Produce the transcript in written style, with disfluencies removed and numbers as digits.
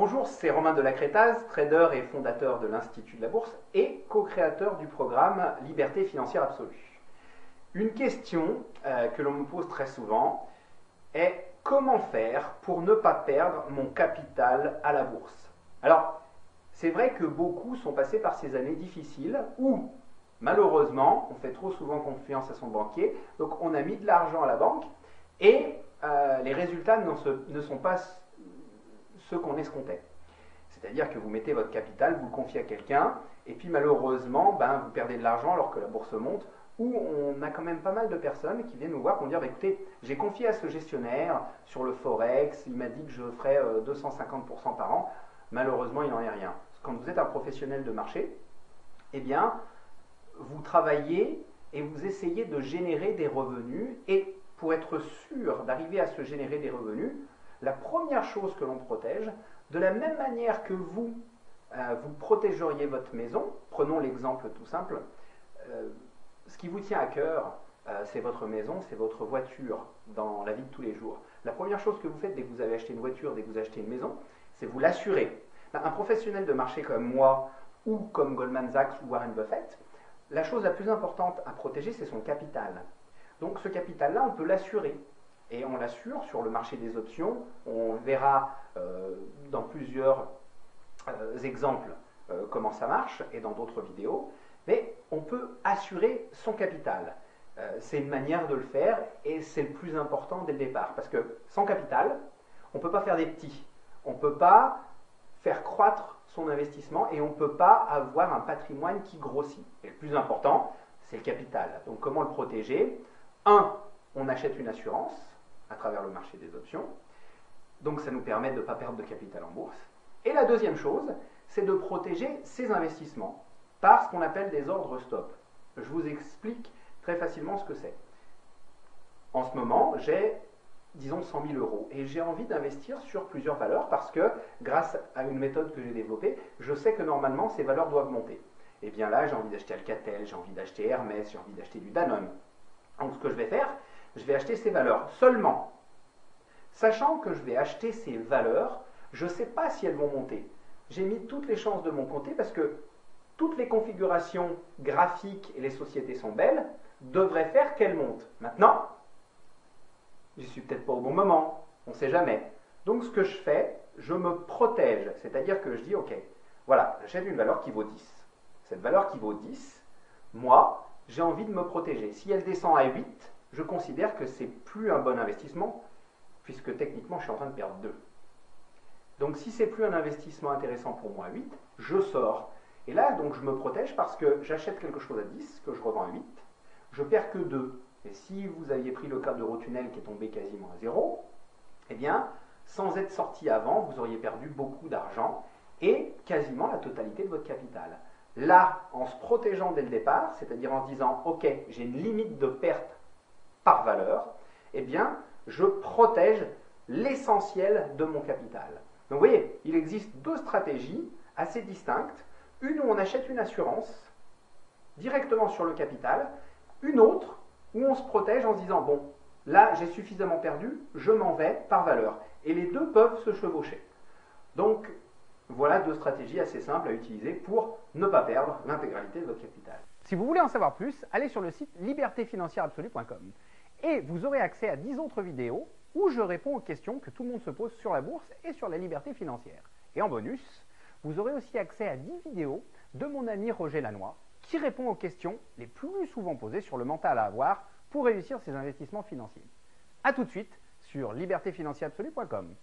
Bonjour, c'est Romain de la Crétaz, trader et fondateur de l'Institut de la Bourse et co-créateur du programme Liberté financière absolue. Une question que l'on me pose très souvent est comment faire pour ne pas perdre mon capital à la bourse? Alors, c'est vrai que beaucoup sont passés par ces années difficiles où, malheureusement, on fait trop souvent confiance à son banquier, donc on a mis de l'argent à la banque et les résultats ne sont pas ce qu'on escomptait. C'est-à-dire que vous mettez votre capital, vous le confiez à quelqu'un, et puis malheureusement, vous perdez de l'argent alors que la bourse monte, où on a quand même pas mal de personnes qui viennent nous voir pour dire écoutez, j'ai confié à ce gestionnaire sur le Forex, il m'a dit que je ferais 250% par an, malheureusement il n'en est rien. Quand vous êtes un professionnel de marché, eh bien, vous travaillez et vous essayez de générer des revenus, et pour être sûr d'arriver à se générer des revenus, la première chose que l'on protège, de la même manière que vous protégeriez votre maison, prenons l'exemple tout simple, ce qui vous tient à cœur, c'est votre maison, c'est votre voiture dans la vie de tous les jours. La première chose que vous faites dès que vous avez acheté une voiture, dès que vous achetez une maison, c'est vous l'assurer. Un professionnel de marché comme moi, ou comme Goldman Sachs ou Warren Buffett, la chose la plus importante à protéger, c'est son capital. Donc ce capital-là, on peut l'assurer. Et on l'assure sur le marché des options. On verra dans plusieurs exemples comment ça marche et dans d'autres vidéos. Mais on peut assurer son capital. C'est une manière de le faire et c'est le plus important dès le départ. Parce que sans capital, on ne peut pas faire des petits. On ne peut pas faire croître son investissement et on ne peut pas avoir un patrimoine qui grossit. Et le plus important, c'est le capital. Donc comment le protéger? On achète une assurance à travers le marché des options. Donc ça nous permet de ne pas perdre de capital en bourse. Et la deuxième chose, c'est de protéger ses investissements par ce qu'on appelle des ordres stop. Je vous explique très facilement ce que c'est. En ce moment, j'ai, disons, 100 000 euros et j'ai envie d'investir sur plusieurs valeurs parce que, grâce à une méthode que j'ai développée, je sais que normalement, ces valeurs doivent monter. Et bien là, j'ai envie d'acheter Alcatel, j'ai envie d'acheter Hermès, j'ai envie d'acheter du Danone. Donc ce que je vais faire, je vais acheter ces valeurs seulement. Sachant que je vais acheter ces valeurs, je ne sais pas si elles vont monter. J'ai mis toutes les chances de mon côté parce que toutes les configurations graphiques et les sociétés sont belles, devraient faire qu'elles montent. Maintenant, je ne suis peut-être pas au bon moment, on ne sait jamais. Donc ce que je fais, je me protège. C'est-à-dire que je dis, ok, voilà, j'achète une valeur qui vaut 10. Cette valeur qui vaut 10, moi, j'ai envie de me protéger. Si elle descend à 8, je considère que c'est plus un bon investissement, puisque techniquement, je suis en train de perdre 2. Donc, si c'est plus un investissement intéressant pour moi à 8, je sors. Et là, donc, je me protège parce que j'achète quelque chose à 10, que je revends à 8, je perds que 2. Et si vous aviez pris le cas d'Eurotunnel qui est tombé quasiment à 0, eh bien, sans être sorti avant, vous auriez perdu beaucoup d'argent et quasiment la totalité de votre capital. Là, en se protégeant dès le départ, c'est-à-dire en se disant « Ok, j'ai une limite de perte par valeur », eh bien, je protège l'essentiel de mon capital. Donc, vous voyez, il existe deux stratégies assez distinctes. Une où on achète une assurance directement sur le capital, une autre où on se protège en se disant « Bon, là, j'ai suffisamment perdu, je m'en vais par valeur ». Et les deux peuvent se chevaucher. Donc, voilà deux stratégies assez simples à utiliser pour ne pas perdre l'intégralité de votre capital. Si vous voulez en savoir plus, allez sur le site libertéfinancièreabsolue.com et vous aurez accès à 10 autres vidéos où je réponds aux questions que tout le monde se pose sur la bourse et sur la liberté financière. Et en bonus, vous aurez aussi accès à 10 vidéos de mon ami Roger Lannoy qui répond aux questions les plus souvent posées sur le mental à avoir pour réussir ses investissements financiers. A tout de suite sur libertéfinancièreabsolue.com.